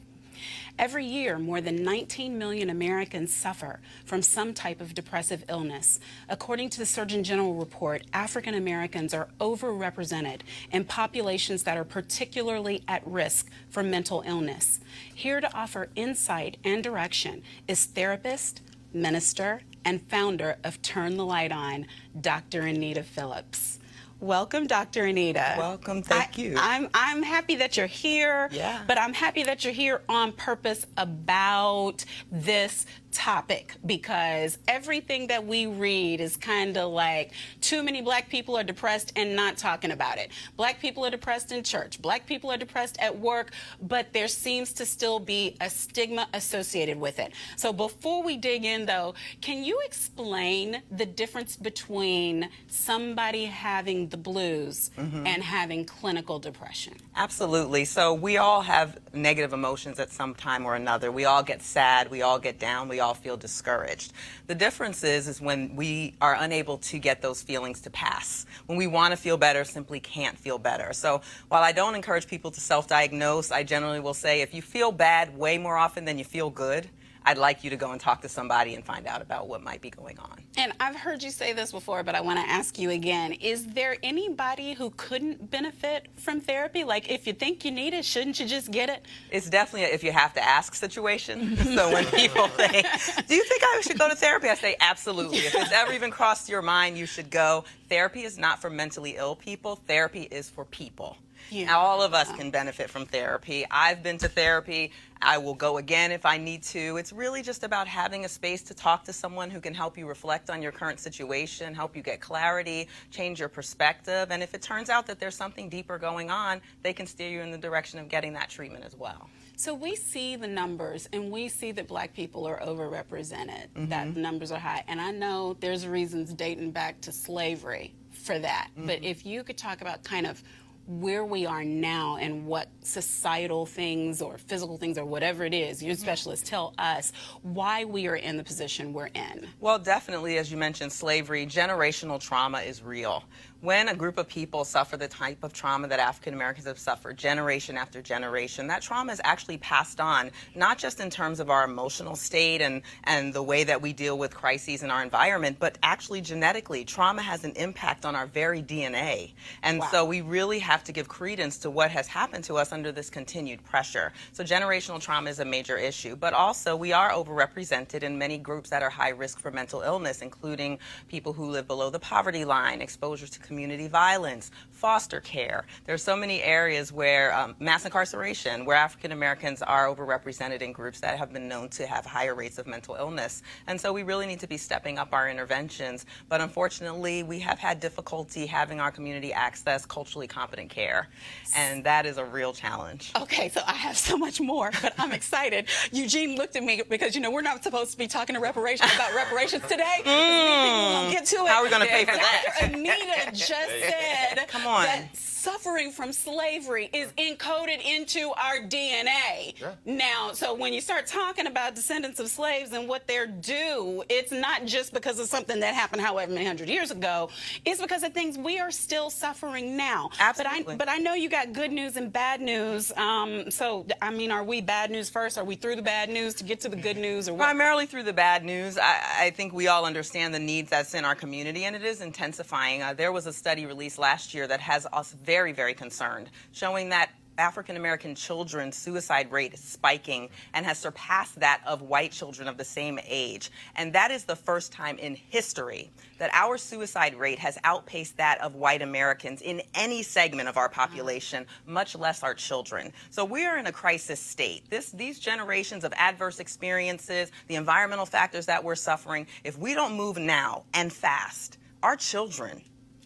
Speaker 1: Every year, more than 19 million Americans suffer from some type of depressive illness. According to the Surgeon General report, African Americans are overrepresented in populations that are particularly at risk for mental illness. Here to offer insight and direction is therapist, minister, and founder of Turn the Light On, Dr. Anita Phillips. Welcome, Dr. Anita.
Speaker 15: Welcome. Thank you.
Speaker 1: I'm happy that you're here.
Speaker 15: Yeah.
Speaker 1: But I'm happy that you're here on purpose about this topic, because everything that we read is kind of like too many Black people are depressed and not talking about it. Black people are depressed in church. Black people are depressed at work, but there seems to still be a stigma associated with it. So before we dig in, though, can you explain the difference between somebody having the blues and having clinical depression?
Speaker 15: Absolutely. So we all have negative emotions at some time or another. We all get sad. We all get down. We all feel discouraged. The difference is when we are unable to get those feelings to pass. When we want to feel better, simply can't feel better. So while I don't encourage people to self-diagnose, I generally will say if you feel bad way more often than you feel good, I'd like you to go and talk to somebody and find out about what might be going on.
Speaker 1: And I've heard you say this before, but I want to ask you again. Is there anybody who couldn't benefit from therapy? Like, if you think you need it, shouldn't you just get it?
Speaker 15: It's definitely a if you have to ask situation. So when people say, do you think I should go to therapy? I say, absolutely. If it's ever even crossed your mind, you should go. Therapy is not for mentally ill people. Therapy is for people. Yeah. All of us can benefit from therapy. I've been to therapy. I will go again if I need to. It's really just about having a space to talk to someone who can help you reflect on your current situation, help you get clarity, change your perspective. And if it turns out that there's something deeper going on, they can steer you in the direction of getting that treatment as well.
Speaker 1: So we see the numbers, and we see that Black people are overrepresented, that the numbers are high. And I know there's reasons dating back to slavery for that. But if you could talk about kind of where we are now and what societal things or physical things or whatever it is, your specialists tell us why we are in the position we're in.
Speaker 15: Well, definitely, as you mentioned, slavery, generational trauma is real. When a group of people suffer the type of trauma that African Americans have suffered generation after generation, that trauma is actually passed on, not just in terms of our emotional state and the way that we deal with crises in our environment, but actually genetically. Trauma has an impact on our very DNA. And so we really have to give credence to what has happened to us under this continued pressure. So generational trauma is a major issue, but also we are overrepresented in many groups that are high risk for mental illness, including people who live below the poverty line, exposure to community violence, foster care. There are so many areas where mass incarceration, where African Americans are overrepresented in groups that have been known to have higher rates of mental illness. And so we really need to be stepping up our interventions. But unfortunately, we have had difficulty having our community access culturally competent care. And that is a real challenge.
Speaker 1: Okay, so I have so much more, but I'm excited. Eugene looked at me because, you know, we're not supposed to be talking to reparations about reparations today. We'll get to it.
Speaker 15: How are we going to pay for that?
Speaker 1: Dr. Anita just said
Speaker 15: Come on.
Speaker 1: that suffering from slavery is encoded into our DNA. Sure. Now, so when you start talking about descendants of slaves and what they're due, it's not just because of something that happened however many hundred years ago. It's because of things we are still suffering now.
Speaker 15: Absolutely.
Speaker 1: But I know you got good news and bad news. So, I mean, are we bad news first? Are we through the bad news to get to the good news? Or what?
Speaker 15: Primarily through the bad news. I think we all understand the needs that's in our community, and it is intensifying. There was a study released last year that has us very, very concerned, showing that African American children's suicide rate is spiking and has surpassed that of white children of the same age. And that is the first time in history that our suicide rate has outpaced that of white Americans in any segment of our population, much less our children. So we are in a crisis state. These generations of adverse experiences, the environmental factors that we're suffering, if we don't move now and fast, our children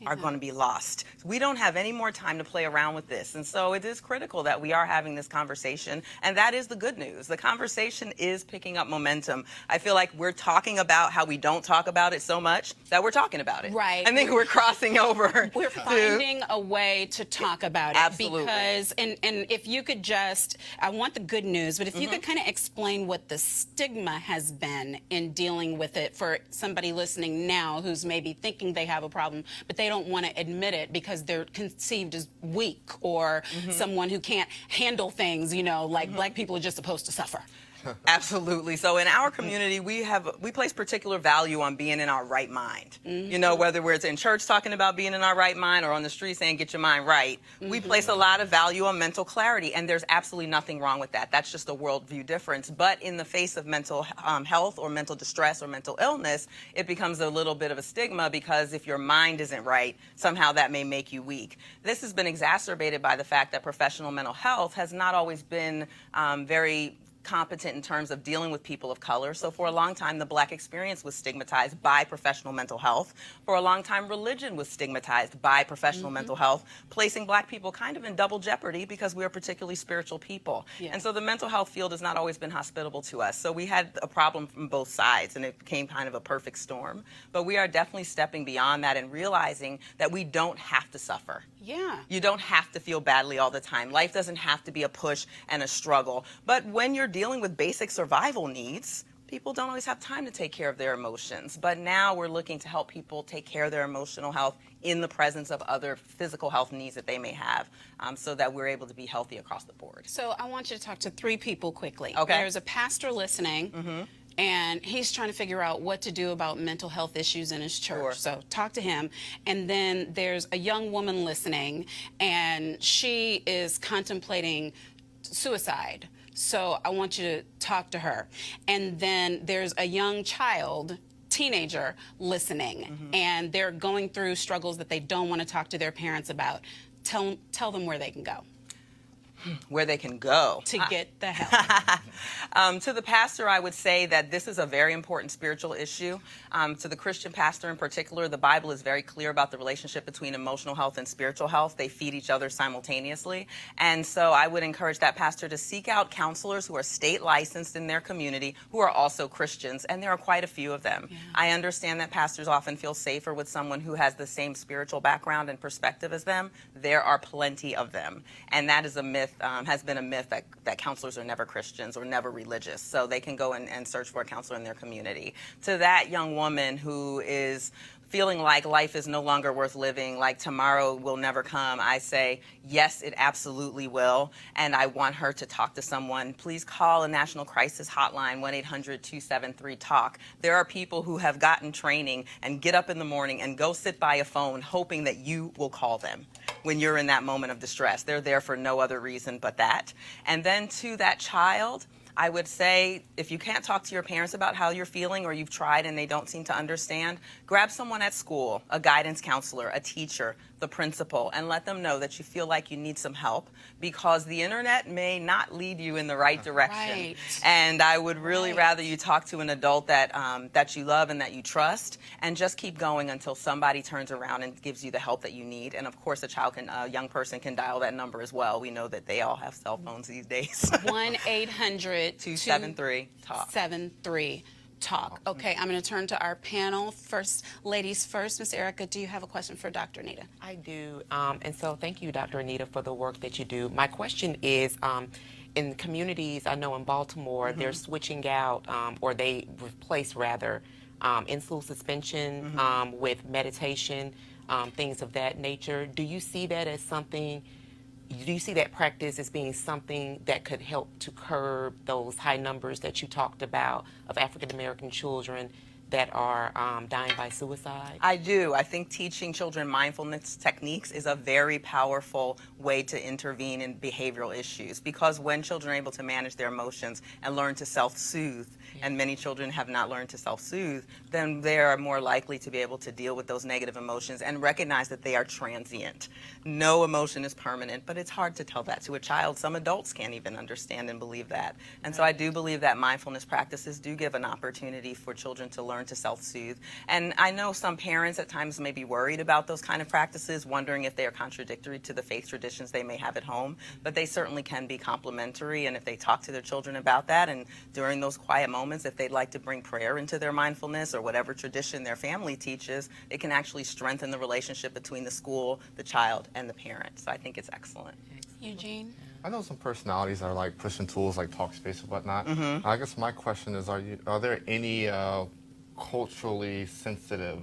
Speaker 15: are going to be lost. We don't have any more time to play around with this. And so it is critical that we are having this conversation. And that is the good news. The conversation is picking up momentum. I feel like we're talking about how we don't talk about it so much that we're talking about it.
Speaker 1: Right.
Speaker 15: I think we're crossing over.
Speaker 1: We're finding a way to talk about it.
Speaker 15: Absolutely.
Speaker 1: Because, and if you could just, I want the good news, but if you could kind of explain what the stigma has been in dealing with it for somebody listening now who's maybe thinking they have a problem, but they don't want to admit it because they're conceived as weak or someone who can't handle things, you know, like black people are just supposed to suffer.
Speaker 15: Absolutely. So in our community, we place particular value on being in our right mind. You know, whether we're in church talking about being in our right mind or on the street saying get your mind right, we place a lot of value on mental clarity, and there's absolutely nothing wrong with that. That's just a worldview difference. But in the face of mental health or mental distress or mental illness, it becomes a little bit of a stigma because if your mind isn't right, somehow that may make you weak. This has been exacerbated by the fact that professional mental health has not always been very competent in terms of dealing with people of color. So for a long time, the black experience was stigmatized by professional mental health. For a long time, religion was stigmatized by professional mental health, placing black people kind of in double jeopardy because we are particularly spiritual people. And so the mental health field has not always been hospitable to us. So we had a problem from both sides, and it became kind of a perfect storm. But we are definitely stepping beyond that and realizing that we don't have to suffer.
Speaker 1: Yeah.
Speaker 15: You don't have to feel badly all the time. Life doesn't have to be a push and a struggle. But when you're dealing with basic survival needs, people don't always have time to take care of their emotions. But now we're looking to help people take care of their emotional health in the presence of other physical health needs that they may have, so that we're able to be healthy across the board.
Speaker 1: So I want you to talk to 3 people quickly.
Speaker 15: Okay.
Speaker 1: There's a pastor listening. And he's trying to figure out what to do about mental health issues in his church.
Speaker 15: Sure.
Speaker 1: So talk to him. And then there's a young woman listening, and she is contemplating suicide. So I want you to talk to her. And then there's a young child, teenager, listening, and they're going through struggles that they don't want to talk to their parents about. Tell them where they can go.
Speaker 15: Where they can go
Speaker 1: to get the help.
Speaker 15: To the pastor, I would say that this is a very important spiritual issue. To the Christian pastor in particular, the Bible is very clear about the relationship between emotional health and spiritual health. They feed each other simultaneously. And so I would encourage that pastor to seek out counselors who are state licensed in their community who are also Christians, and there are quite a few of them. I understand that pastors often feel safer with someone who has the same spiritual background and perspective as them. There are plenty of them, and that is a myth. Has been a myth that counselors are never Christians or never religious, so they can go and search for a counselor in their community. To that young woman who is feeling like life is no longer worth living, like tomorrow will never come, I say, yes, it absolutely will, and I want her to talk to someone. Please call a national crisis hotline, 1-800-273-TALK. There are people who have gotten training and get up in the morning and go sit by a phone hoping that you will call them when you're in that moment of distress. They're there for no other reason but that. And then to that child, I would say if you can't talk to your parents about how you're feeling or you've tried and they don't seem to understand, grab someone at school, a guidance counselor, a teacher, the principal, and let them know that you feel like you need some help because the internet may not lead you in the right direction. And I would really rather you talk to an adult that that you love and that you trust, and just keep going until somebody turns around and gives you the help that you need. And of course, a young person can dial that number as well. We know that they all have cell phones these days. 1-800-273-TALK.
Speaker 1: 73-TALK. Okay, I'm going to turn to our panel. First, ladies first. Ms. Erica, do you have a question for Dr. Anita?
Speaker 8: I do, and so thank you, Dr. Anita, for the work that you do. My question is, in communities, I know in Baltimore, they're switching out, or they replace rather, in-school suspension with meditation, things of that nature. Do you see that as something? Do you see that practice as being something that could help to curb those high numbers that you talked about of African American children that are dying by suicide?
Speaker 15: I do. I think teaching children mindfulness techniques is a very powerful way to intervene in behavioral issues, because when children are able to manage their emotions and learn to self-soothe, and many children have not learned to self-soothe, then they are more likely to be able to deal with those negative emotions and recognize that they are transient. No emotion is permanent, but it's hard to tell that to a child. Some adults can't even understand and believe that. And so I do believe that mindfulness practices do give an opportunity for children to learn to self-soothe. And I know some parents at times may be worried about those kind of practices, wondering if they are contradictory to the faith traditions they may have at home, but they certainly can be complementary. And if they talk to their children about that, and during those quiet moments, if they'd like to bring prayer into their mindfulness or whatever tradition their family teaches, it can actually strengthen the relationship between the school, the child, and the parent. So I think it's excellent.
Speaker 12: Eugene?
Speaker 7: I know some personalities are like pushing tools like Talkspace and whatnot.
Speaker 15: Mhm.
Speaker 7: I guess my question is, are there any culturally sensitive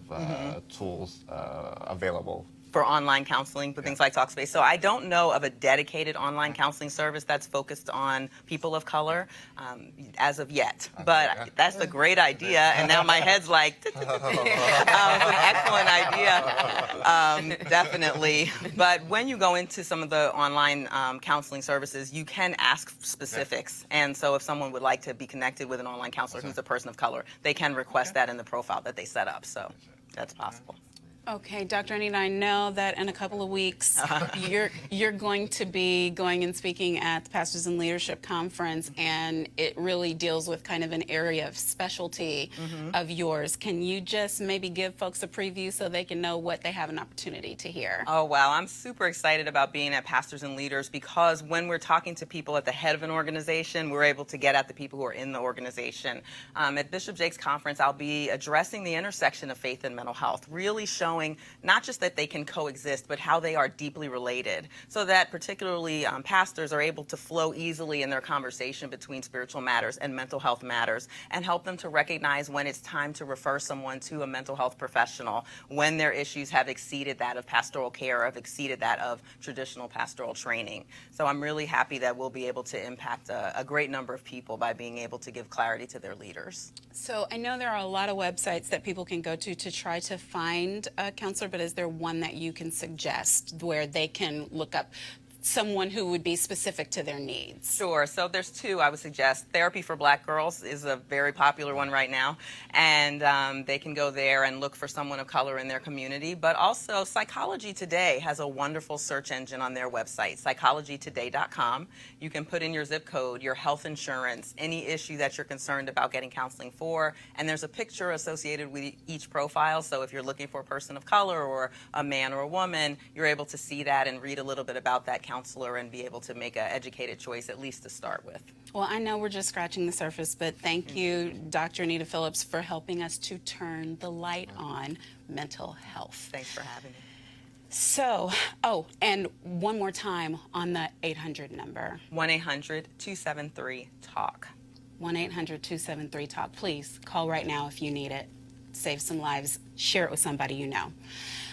Speaker 7: tools available?
Speaker 15: For online counseling, for things like Talkspace. So I don't know of a dedicated online counseling service that's focused on people of color as of yet. But that's a great idea, and now my head's like, it's an excellent idea, definitely. But when you go into some of the online counseling services, you can ask specifics. And so if someone would like to be connected with an online counselor who's a person of color, they can request that in the profile that they set up. So that's possible.
Speaker 1: Okay, Dr. Anita, I know that in a couple of weeks you're going to be going and speaking at the Pastors in Leadership Conference, and it really deals with kind of an area of specialty of yours. Can you just maybe give folks a preview so they can know what they have an opportunity to hear?
Speaker 15: Oh, wow. I'm super excited about being at Pastors and Leaders, because when we're talking to people at the head of an organization, we're able to get at the people who are in the organization. At Bishop Jake's conference, I'll be addressing the intersection of faith and mental health, really showing not just that they can coexist, but how they are deeply related, so that particularly pastors are able to flow easily in their conversation between spiritual matters and mental health matters, and help them to recognize when it's time to refer someone to a mental health professional, when their issues have exceeded that of pastoral care, have exceeded that of traditional pastoral training. So I'm really happy that we'll be able to impact a great number of people by being able to give clarity to their leaders.
Speaker 1: So I know there are a lot of websites that people can go to try to find a counselor, but is there one that you can suggest where they can look up someone who would be specific to their needs?
Speaker 15: Sure. So there's two I would suggest. Therapy for Black Girls is a very popular one right now, and they can go there and look for someone of color in their community. But also Psychology Today has a wonderful search engine on their website, psychologytoday.com. You can put in your zip code, your health insurance, any issue that you're concerned about getting counseling for, and there's a picture associated with each profile. So if you're looking for a person of color or a man or a woman, you're able to see that and read a little bit about that counselor and be able to make an educated choice, at least to start with.
Speaker 1: Well, I know we're just scratching the surface, but thank you, Dr. Anita Phillips, for helping us to turn the light on mental health.
Speaker 15: Thanks for having me.
Speaker 1: So, oh, and one more time on the 800 number.
Speaker 15: 1-800-273-TALK.
Speaker 1: 1-800-273-TALK. Please call right now if you need it. Save some lives. Share it with somebody you know.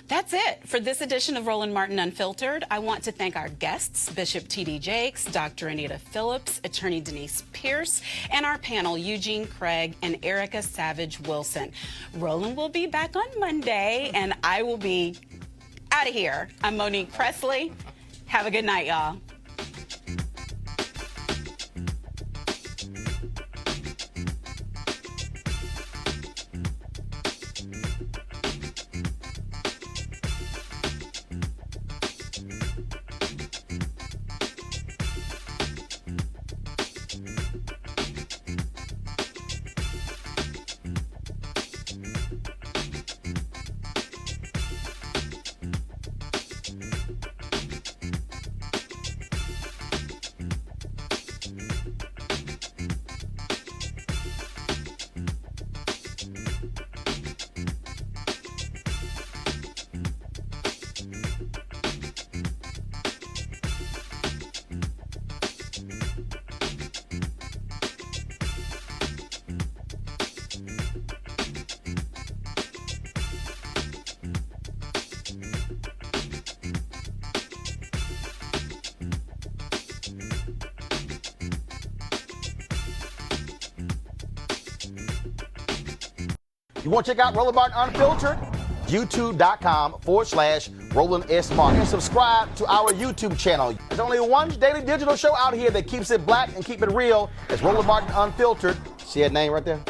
Speaker 1: That's it for this edition of Roland Martin Unfiltered. I want to thank our guests, Bishop T.D. Jakes, Dr. Anita Phillips, Attorney Denise Pierce, and our panel, Eugene Craig and Erica Savage Wilson. Roland will be back on Monday, and I will be out of here. I'm Monique Presley. Have a good night, y'all.
Speaker 11: You want to check out Roland Martin Unfiltered? YouTube.com/Roland S. Martin. And subscribe to our YouTube channel. There's only one daily digital show out here that keeps it black and keep it real. It's Roland Martin Unfiltered. See that name right there?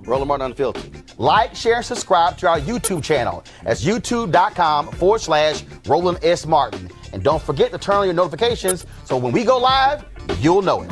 Speaker 11: Roland Martin Unfiltered. Like, share, and subscribe to our YouTube channel. That's YouTube.com/Roland S. Martin. And don't forget to turn on your notifications so when we go live, you'll know it.